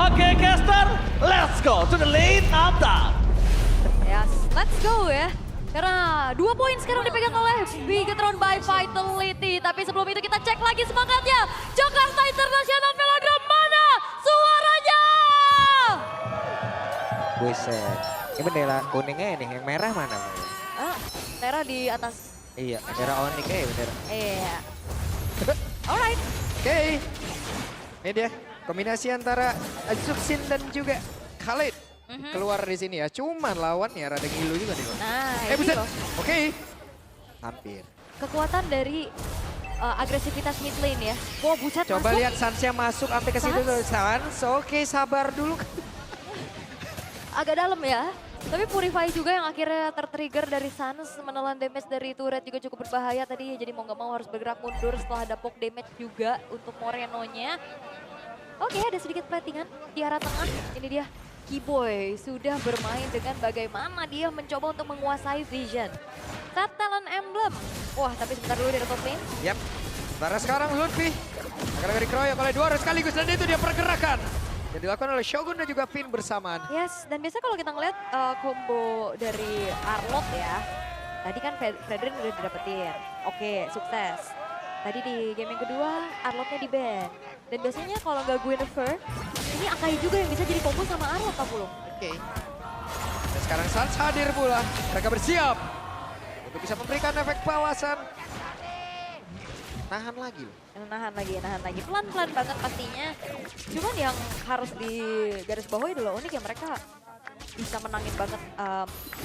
Oke, caster, let's go to the lane attack. Yes, let's go ya. Karena 2 poin sekarang dipegang oleh Bigetron by Vitality. Tapi sebelum itu kita cek lagi semangatnya. Jakarta International Velodrome, mana suaranya? Buset. Ini bendera kuningnya nih, yang merah mana? Merah di atas. Iya, bendera Onyx ya bendera. Iya. Alright. Oke. Ini dia kombinasi antara Azuksin dan juga Khalid. Keluar di sini ya. Cuman lawannya rada ngilu juga nih. Nah, ini Buset. loh. Oke. Hampir. Kekuatan dari agresivitas mid lane ya. Wah, buset Coba masuk. lihat Sansnya masuk sampai ke situ tuh. Sans, oke sabar dulu. Agak dalam ya. Tapi Purify juga yang akhirnya tertrigger dari Sans, menelan damage dari turret juga cukup berbahaya tadi. Jadi mau nggak mau harus bergerak mundur setelah ada poke damage juga untuk Moreno-nya. Oke, ada sedikit platingan di arah tengah. Ini dia, Keyboy sudah bermain dengan bagaimana dia mencoba untuk menguasai Vision. Set Talent Emblem. Wah, tapi sebentar dulu dari top lane. Yap. Sementara sekarang Lutfi akan dikeroyok oleh 2 orang sekaligus dan itu dia pergerakan. Yang dilakukan oleh Shogun dan juga Finn bersamaan. Yes, dan biasa kalau kita ngeliat combo dari Arlott ya. Tadi kan Fredrin udah didapetin. Oke, sukses. Tadi di game yang kedua, Arlottnya di ban. Dan biasanya kalau nggak Guinevere, ini Akai juga yang bisa jadi combo sama Arlott, Pak Pulung. Oke. Dan sekarang Sans hadir pula. Mereka bersiap untuk bisa memberikan efek balasan. Nahan lagi loh. Nahan lagi. Pelan-pelan banget pastinya. Cuman yang harus di garis bawahi adalah unik ya mereka bisa menangin banget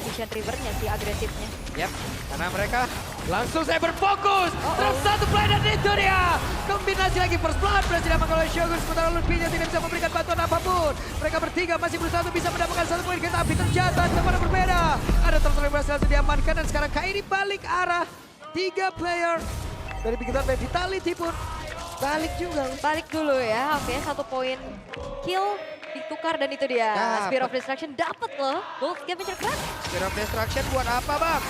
Vision River-nya sih, agresifnya. Yap, karena mereka langsung saya berfokus. Terus satu play dan itu dia. Kombinasi lagi first blood berhasil diamankan oleh Shogun. Sementara Lutfi tidak bisa memberikan bantuan apapun. Mereka bertiga masih berusaha untuk bisa mendapatkan 1 poin. Tapi ternyata tempat berbeda. Ada terus yang berhasil diamankan dan sekarang Kairi balik arah. 3 player dari Bigetron dan Vitality pun balik juga. Balik dulu ya, oke 1 poin kill ditukar dan itu dia. Dapet. Spear of Destruction dapat loh. Gold Scavenger Craft. Spear of Destruction buat apa bang?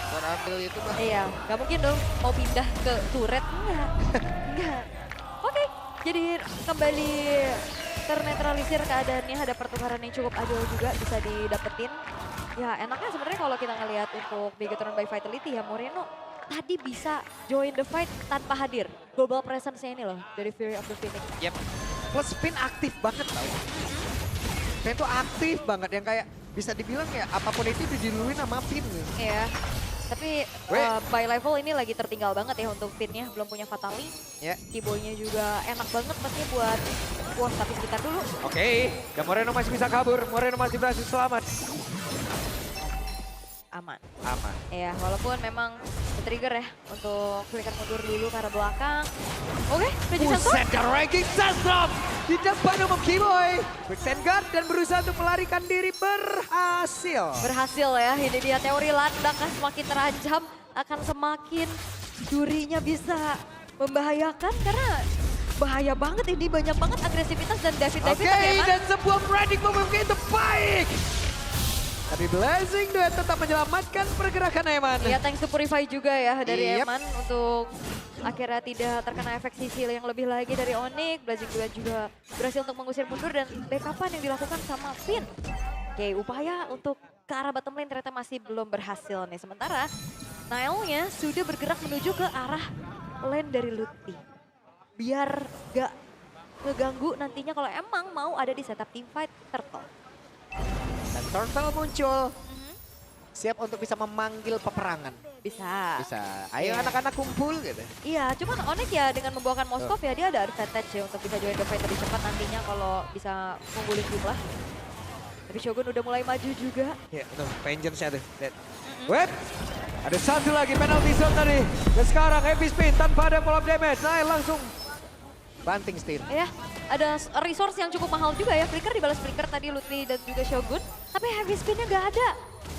Buat ambil itu bang. Iya, nggak mungkin dong mau pindah ke turret. Enggak. Oke, jadi kembali ternetralisir keadaannya. Ada pertukaran yang cukup adil juga bisa didapetin. Ya enaknya sebenarnya kalau kita ngelihat untuk Bigetron by Vitality ya Moreno tadi bisa join the fight tanpa hadir. Global presence-nya ini loh dari Fury of the Phoenix. Yep. Plus Finn aktif banget tau. Finn tuh aktif banget yang kayak bisa dibilang ya apapun itu didiluin sama Finn. Iya. Tapi by level ini lagi tertinggal banget ya untuk Finn-nya. Belum punya Fatali. Ya. Keyboy-nya juga enak banget pastinya buat... Wah tapi sekitar dulu. Oke, dan Moreno masih bisa kabur. Moreno masih berhasil selamat. Aman. Aman. Ya walaupun memang trigger ya untuk flicker mundur dulu ke arah belakang. Oke, Magic Sensor. Buset, dan ranking Sandstrom di depan umum Keyboy. Quick Sandguard dan berusaha untuk melarikan diri berhasil. Berhasil ya, ini dia teori ladang kan semakin terancam akan semakin jurinya bisa membahayakan karena bahaya banget ini banyak banget agresivitas dan David Oke, dan sebuah branding move itu baik. Tapi Blazing Duet tetap menyelamatkan pergerakan Eman. Ya thanks to Purify juga ya dari Yep. Eman untuk akhirnya tidak terkena efek sisil yang lebih lagi dari Onyx. Blazing Duet juga berhasil untuk mengusir mundur dan backupan yang dilakukan sama Finn. Oke, upaya untuk ke arah bottom lane ternyata masih belum berhasil nih. Sementara Nile-nya sudah bergerak menuju ke arah lane dari Lutfi. Biar gak ngeganggu nantinya kalau emang mau ada di setup teamfight Turtle. Dan Turtle muncul. Siap untuk bisa memanggil peperangan. Bisa. Bisa. Ayo Iya. anak-anak kumpul gitu. Iya, cuman Onyx ya dengan membawakan Moskov ya dia ada advantage ya untuk bisa join the fight lebih cepat nantinya kalau bisa ngunggulin jumlah. Tapi Shogun udah mulai maju juga. Ya, tuh, Vengeance-nya tuh. Lihat. Web. Ada satu lagi penalty zone tadi. Dan sekarang heavy spin tanpa ada follow up damage. Nah, langsung banting steal. Ya, ada resource yang cukup mahal juga ya. Flicker dibalas Flicker tadi Lutfi dan juga Shogun. Tapi heavy spinnya nggak ada.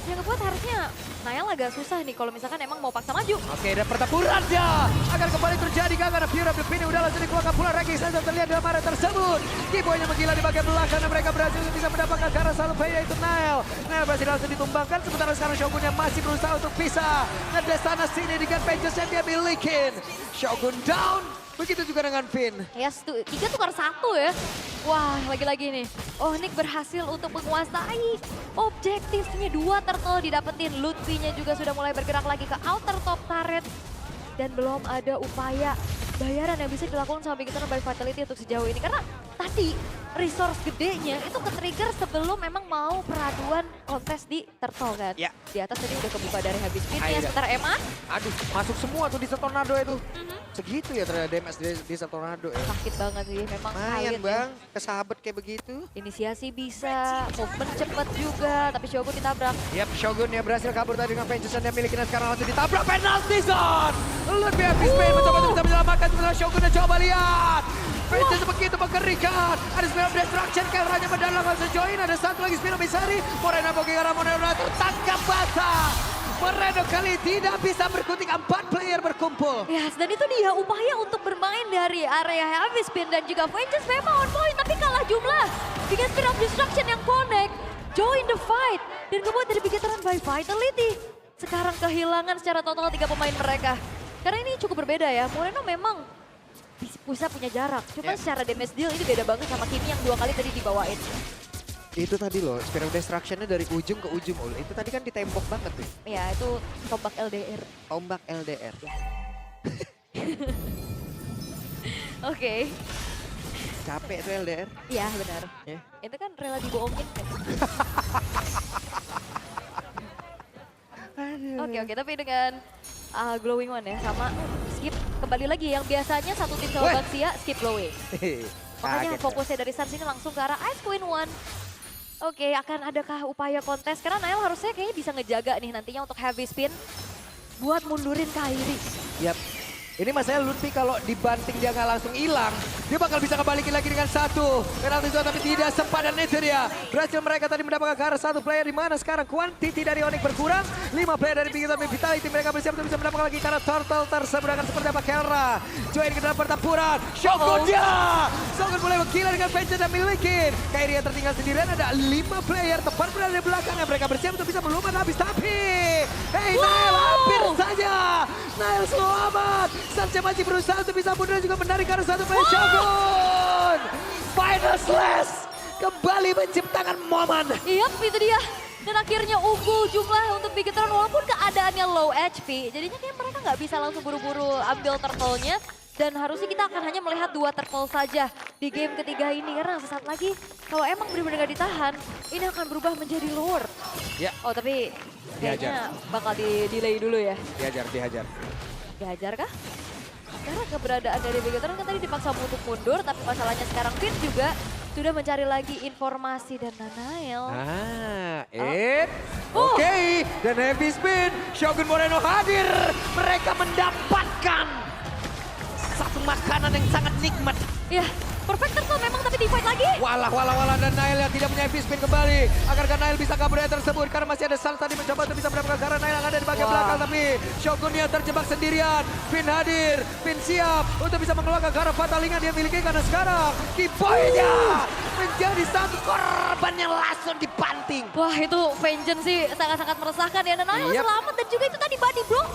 Yang ngebuat harusnya Niall agak susah nih kalau misalkan emang mau paksa maju. Oke, dan pertempuran dia akan kembali terjadi karena Fury of the Phoenix udah langsung dikeluarkan pula. Ranking saja terlihat dalam area tersebut. Keyboy-nya menggila di bagian belakang dan mereka berhasil untuk bisa mendapatkan ke arah satu player yaitu Nile. Nile berhasil langsung ditumbangkan sementara sekarang Shogun yang masih berusaha untuk bisa ngedes sana sini dengan pages yang dia milikin. Shogun down Begitu juga dengan Finn. Yes, 3 tukar 1 ya. Wah, lagi-lagi nih. Oh, Nick berhasil untuk menguasai objektifnya. 2 turtle didapetin. Lutfi-nya juga sudah mulai bergerak lagi ke outer top turret. Dan belum ada upaya bayaran yang bisa dilakukan sama Big Eternal by Vitality untuk sejauh ini. Karena tadi resource gedenya itu ke-trigger sebelum memang mau peraduan kontes di turtle kan. Ya. Di atas tadi udah kebuka dari habis pinnya. Aida. Sebentar Emma. Aduh, masuk semua tuh di tornado itu. Segitu ya ternyata damage di tornado ya. Sakit banget sih, memang Lumayan kaget ya. bang, kesahabat kayak begitu. Inisiasi bisa, movement cepet juga, tapi Shogun ditabrak. Yap, Shogun ya berhasil kabur tadi dengan Vengeance yang miliki dan sekarang langsung ditabrak penalty zone. Lutfi habis main mencoba untuk bisa menyelamatkan sebenarnya Shogun dan coba lihat. Vengeance begitu mengerikan. Ada Spin of Destruction, Kelranya mendalam langsung join. Ada satu lagi Spin of Misari. Morena Bogigara Morena tertangkap basah. Moreno kali tidak bisa berkutik, 4 player berkumpul. Yes, dan itu dia upaya untuk bermain dari area Heavy Spin dan juga Vengeance memang on point, tapi kalah jumlah. Dengan Spin of Destruction yang connect, join the fight. Dan kemudian dari Big Eternal by Vitality. Sekarang kehilangan secara total 3 pemain mereka. Karena ini cukup berbeda ya, Moreno memang bisa punya jarak. Cuma secara damage deal ini beda banget sama Kimi yang 2 kali tadi dibawain. Itu tadi loh, Spin of Destruction-nya dari ujung ke ujung. Itu tadi kan ditembok banget tuh. Ya, itu tombak LDR. Ombak LDR. Oke. Capek tuh LDR. Iya, benar. Ya. Itu kan rela dibohongin kan. Oke, tapi dengan glowing one ya, sama skip kembali lagi yang biasanya satu tim sama Weh. Baxia skip glowing. Makanya Kaget, fokusnya dari Suns ini langsung ke arah Ice Queen One. Oke, akan adakah upaya kontes? Karena Nail harusnya kayaknya bisa ngejaga nih nantinya untuk heavy spin buat mundurin Kairi. Yap. Ini masalahnya Lutfi kalau dibanting dia nggak langsung hilang, dia bakal bisa kebalikin lagi dengan satu penalti zone, tapi tidak sempat dan itu dia. Berhasil mereka tadi mendapatkan ke arah 1 player di mana sekarang quantity dari Onyx berkurang. 5 player dari Big Eternal Vitality mereka bersiap untuk bisa mendapatkan lagi karena turtle tersebut akan seperti apa Kelra. Join ke dalam pertempuran. Shogun dia. Shogun mulai menggila dengan Vengeance dan milikin. Kairi yang tertinggal sendirian, ada 5 player tepat berada di belakangnya. Mereka bersiap untuk bisa melumat habis tapi Nail hampir saja. Nail selamat. Sanchez masih berusaha untuk bisa mundur juga menarik karena 1 player Shogun. Final slash kembali menciptakan momen. Iya, itu dia. Dan akhirnya unggul jumlah untuk Big Eternal walaupun keadaannya low HP. Jadinya kayak mereka nggak bisa langsung buru-buru ambil turtle-nya. Dan harusnya kita akan hanya melihat 2 turtle saja di game ketiga ini. Karena sesaat lagi kalau emang benar-benar nggak ditahan, ini akan berubah menjadi lore. Ya. Oh tapi kayaknya bakal di-delay dulu ya. Dihajar. Dihajar kah? Karena keberadaan dari Big Eternal kan tadi dipaksa untuk mundur, tapi masalahnya sekarang Finn juga sudah mencari lagi informasi dan Nanael. Oke, dan heavy spin, Shogun Moreno hadir. Mereka mendapatkan satu makanan yang sangat nikmat. Ya, perfect turtle memang tapi di fight lagi. Walah, dan Nail yang tidak punya heavy spin kembali. Agarkan Nail bisa kabur dari tersebut karena masih ada Sans tadi mencoba untuk bisa mendapatkan karena Nail yang ada di bagian belakang. Tapi Shogun dia terjebak sendirian. Finn hadir, Finn siap untuk bisa mengeluarkan karena fatalingan dia miliki karena sekarang Kiboy-nya menjadi satu korban yang langsung dipanting. Wah itu Vengeance sih sangat-sangat meresahkan ya. Dan Nail selamat dan juga itu tadi body block.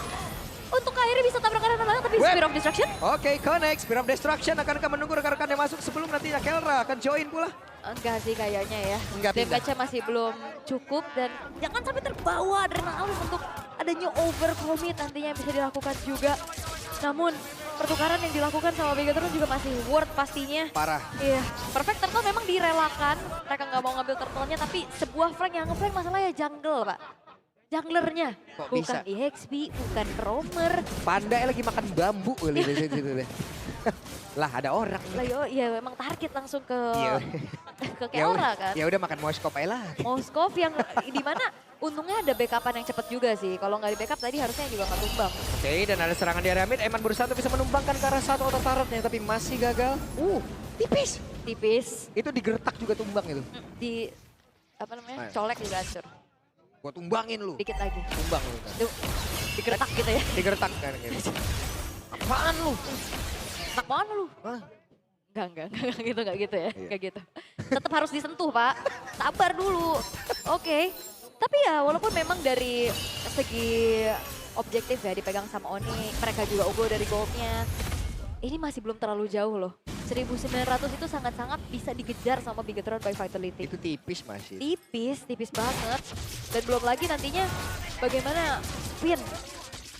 Untuk Kairi bisa tabrak karena Nail tapi Spear of Destruction. Oke, connect. Spear of Destruction akankah menunggu rekan-rekan yang masuk sebelum nantinya Kelra akan join pula? Enggak sih kayaknya ya. Enggak pindah. Damage-nya masih belum cukup dan jangan sampai terbawa adrenalin untuk adanya overcommit nantinya yang bisa dilakukan juga. Namun pertukaran yang dilakukan sama Big Eternal juga masih worth pastinya. Parah. Iya, Perfect Turtle memang direlakan. Mereka nggak mau ngambil turtle-nya tapi sebuah flank yang nge-flank masalahnya jungle Pak. Junglernya, Kok bukan bisa? EXP, bukan roamer. Panda lagi makan bambu kali di situ deh. Lah ada orang. Lah yo, ya memang target langsung ke Iya. ke Kelra kan. Ya udah makan moskop aja lah. Moskov yang di mana untungnya ada backupan yang cepat juga sih. Kalau nggak di backup tadi harusnya juga nggak tumbang. Oke, dan ada serangan di area mid. Eman berusaha untuk bisa menumbangkan ke arah 1 otot turretnya tapi masih gagal. Tipis. Tipis Itu digertak juga tumbang itu. di apa namanya? Ayo. Colek juga hancur. Gua tumbangin lu. Dikit lagi. Tumbang lu. Kan. Duh, digertak gitu ya. Digertak kan gitu. Apaan lu? Enak banget lu. Hah? Enggak gitu, enggak gitu ya. Iya. Enggak gitu. Tetap harus disentuh, Pak. Sabar dulu. Oke. Tapi ya walaupun memang dari segi objektif ya dipegang sama Oni, mereka juga unggul dari goldnya. ini masih belum terlalu jauh loh. 1900 itu sangat-sangat bisa dikejar sama Bigetron by Vitality. Itu tipis masih. Tipis banget. Dan belum lagi nantinya bagaimana Finn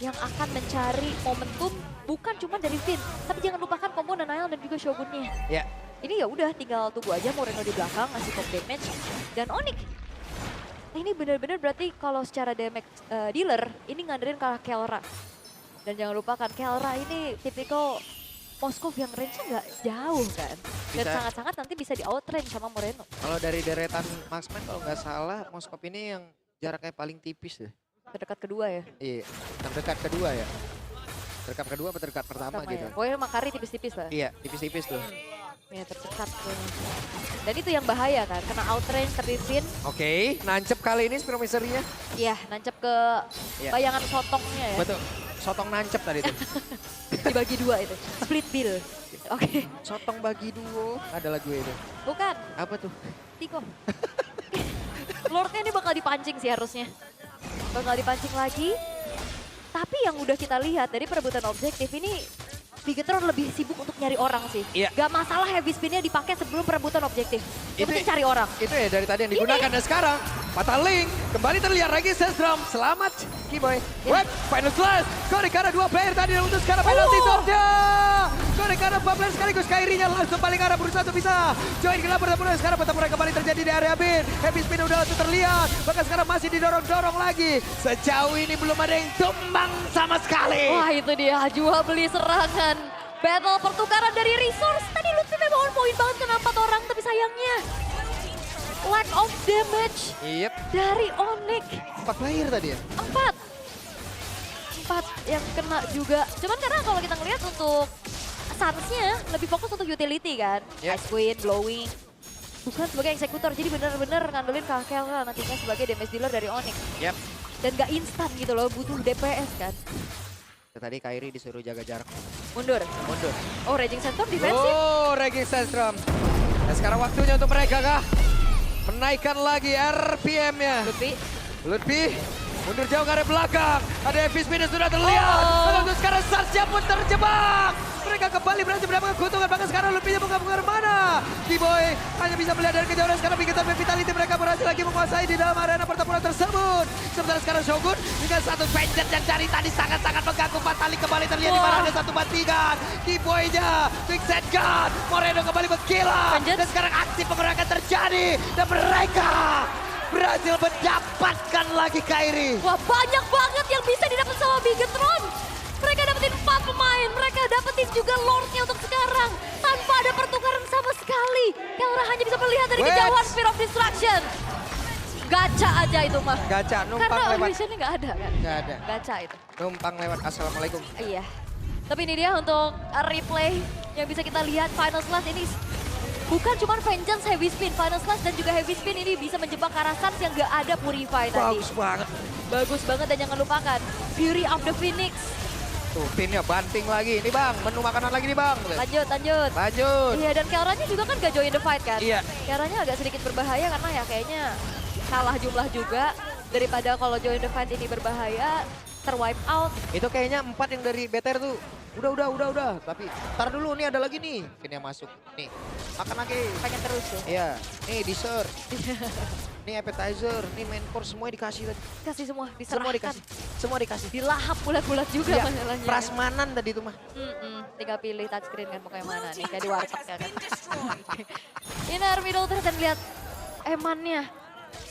yang akan mencari momentum bukan cuma dari Finn, tapi jangan lupakan combo Nanael dan juga Shogunnya. Ya. Ini ya udah tinggal tunggu aja Moreno di belakang ngasih top damage dan Onyx. Ini benar-benar berarti kalau secara damage dealer ini ngandelin kalah Kelra. Dan jangan lupakan Kelra ini tipikal Moskov yang range-nya nggak jauh kan. Dan Bisa. sangat-sangat nanti bisa di outrange sama Moreno. Kalau dari deretan marksman kalau nggak salah, Moskov ini yang jaraknya paling tipis deh. Terdekat kedua ya. Iya, terdekat kedua ya. Terdekat kedua atau terdekat pertama Sama gitu. ya. Pokoknya Makari tipis-tipis lah. Iya, tipis-tipis tuh. Ya terdekat kayaknya. Dan itu yang bahaya kan, kena outrange tapi Finn. Oke, nancep kali ini Spiromisery-nya. Iya, nancep ke Iya. bayangan sotongnya ya. Betul, sotong nancep tadi tuh. Dibagi dua itu, split bill. Oke, Sotong bagi duo, ada lagu itu. bukan, Apa tuh? Tiko. Lordnya ini bakal dipancing sih harusnya. Bakal dipancing lagi. Tapi yang udah kita lihat dari perebutan objektif ini, Bigetron lebih sibuk untuk nyari orang sih. Iya. Gak masalah heavy spin-nya dipakai sebelum perebutan objektif. Yang Itu- penting cari orang. Itu ya dari tadi yang digunakan dan sekarang Fatal Link kembali terlihat lagi Sestrom. Selamat Kiboy. Web final slash. Korekara 2 player tadi yang untuk sekarang penalty zone-nya. Korekara 4 player sekaligus Kairi-nya langsung balik arah berusaha untuk bisa join gelap pertempuran. Sekarang pertempuran kembali terjadi di area bin. Heavy spin udah langsung terlihat. Bahkan sekarang masih didorong-dorong lagi. Sejauh ini belum ada yang tumbang sama sekali. Wah itu dia, jual beli serangan. Battle pertukaran dari resource. Tadi Lutfi memang on point banget kena 4 orang, tapi sayangnya lack of damage Yep, dari Onyx. 4 player tadi ya. 4 yang kena juga. Cuman karena kalau kita ngelihat untuk Suns-nya lebih fokus untuk utility kan. Yep. Ice Queen, Blowing. Bukan sebagai eksekutor, jadi benar-benar ngandelin Kakel nantinya sebagai damage dealer dari Onyx. Yep. Dan gak instan gitu loh, butuh DPS kan. Tadi Kairi disuruh jaga jarak. Mundur. Mundur. Oh, Raging Sandstorm defensif. Oh, Raging Sandstorm. Dan sekarang waktunya untuk mereka kah? Menaikkan lagi RPM-nya. Lutfi. Lutfi mundur jauh ke arah belakang. Ada Evis Spin yang sudah terlihat. Oh. Lalu sekarang Sarsnya pun terjebak. Mereka kembali berhasil mendapatkan keuntungan. Bahkan sekarang Lutfi-nya bukan kemana. Kiboy hanya bisa melihat dari kejauhan. Sekarang Bigetron Vitality mereka berhasil lagi menguasai di dalam arena pertempuran tersebut. Sementara sekarang Shogun dengan satu vengeance yang dari tadi sangat-sangat mengganggu. Fatali kembali terlihat di mana ada satu bantingan. Kiboy-nya, Big Set Gun. Moreno kembali menggila. Vengeance. Dan sekarang aksi pengeroyokan terjadi. Dan mereka berhasil mendapatkan lagi Kairi. Wah, banyak banget yang bisa didapat sama Bigetron. Mereka dapetin 4 pemain, mereka dapetin juga Lordnya untuk sekarang. Tanpa ada pertukaran sama sekali. Kelra hanya bisa melihat dari Wait. kejauhan Spear of Destruction. Gacha aja itu mah. Gacha, numpang Karena lewat. visionnya nggak ada kan. Nggak ada. Gacha itu. Numpang lewat. Assalamualaikum. Iya. Tapi ini dia untuk replay yang bisa kita lihat Final Slash ini bukan cuma Vengeance Heavy Spin, Final Slash dan juga Heavy Spin ini bisa menjebak Karasans yang gak ada Purify tadi. Bagus banget. Bagus banget dan jangan lupakan Fury of the Phoenix. Tuh pinnya banting lagi. Ini bang, menu makanan lagi nih bang. Lanjut. Lanjut. Iya dan Kelranya juga kan gak join the fight kan. Iya. Kelranya agak sedikit berbahaya karena ya kayaknya kalah jumlah juga. Daripada kalau join the fight ini berbahaya, terwipe out. Itu kayaknya 4 yang dari BTR tuh. Udah. Tapi tar dulu nih ada lagi nih. Pinnya masuk. Nih, makan lagi. Pengen terus ya. Iya, nih dessert. Nih appetizer, nih main course semuanya dikasih tadi. Kasih semua, Semua diserahkan. dikasih. Semua dikasih. Dilahap bulat-bulat juga Iya, masalahnya. prasmanan tadi tuh mah. Tinggal pilih touchscreen kan pokoknya mana nih, kayak di warteg ya kan. Inner middle terus dan lihat Emannya.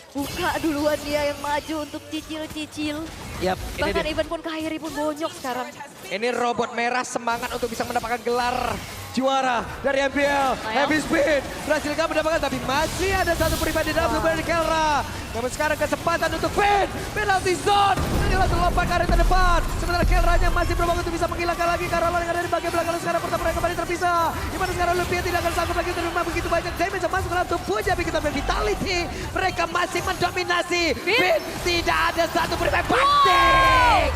Buka duluan dia yang maju untuk cicil-cicil. Yap, ini Bahkan dia. even pun Kairi pun bonyok sekarang. Ini robot merah semangat untuk bisa mendapatkan gelar juara dari MPL. Heavy Spin berhasil gak mendapatkan tapi masih ada satu pribadi dalam tubuh dari Kelra. Namun sekarang kesempatan untuk Finn. Penalty zone. Ini langsung lompat ke area terdepan. Sementara Kelranya masih berbangun untuk bisa menghilangkan lagi Karolin yang ada di bagian belakang. Lalu sekarang pertempuran kembali terpisah. Dimana sekarang Lumpia tidak akan sanggup lagi menerima begitu banyak damage yang masuk ke dalam tubuhnya. Bikin Vitality. Mereka masih mendominasi. Finn tidak ada satu pribadi banting.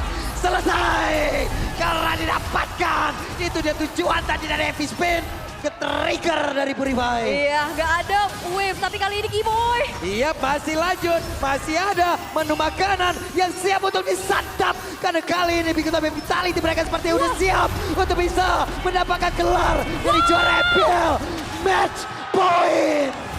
Selesai. Karena didapatkan. Itu dia tujuan tadi dari Heavy Spin. Ke trigger dari Purify. Iya, nggak ada wave tapi kali ini Kiboy. Iya, masih lanjut. Masih ada menu makanan yang siap untuk disantap. Karena kali ini Big Top Vitality mereka seperti udah siap untuk bisa mendapatkan gelar dari juara MPL Match Point.